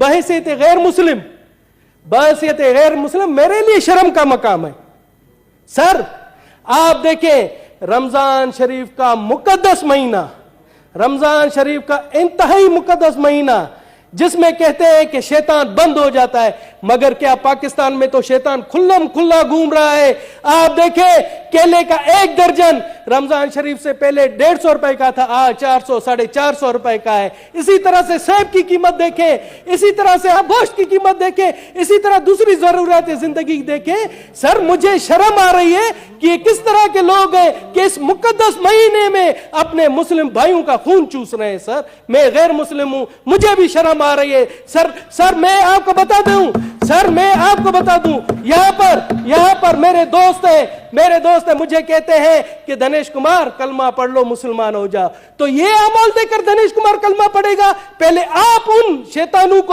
बहैसियत गैर मुस्लिम मेरे लिए शर्म का मकाम है। सर आप देखें, रमजान शरीफ का मुकद्दस महीना, रमजान शरीफ का इंतहाई मुकद्दस महीना, जिसमें कहते हैं कि शैतान बंद हो जाता है, मगर क्या पाकिस्तान में तो शैतान खुल्लम खुल्ला घूम रहा है। आप देखें, केले का एक दर्जन रमजान शरीफ से पहले 150 रुपए का था, आज 400 450 रुपए का है। इसी तरह से सेब की कीमत देखें, इसी तरह से आप गोश्त की कीमत देखें, इसी तरह दूसरी जरूरत जिंदगी देखें। सर मुझे शर्म आ रही है कि ये किस तरह के लोग हैं कि इस मुकद्दस महीने में अपने मुस्लिम भाइयों का खून चूस रहे हैं। सर मैं गैर मुस्लिम हूं, मुझे भी शर्म आ रही है। सर मैं आपको बता दूं, सर मैं आपको बता दूं, यहां पर मेरे दोस्त है, मुझे कहते हैं कि दिनेश कुमार कलमा पढ़ लो, मुसलमान हो जाओ। तो ये अमल देकर दिनेश कुमार कलमा पढ़ेगा? पहले आप उन शैतानों को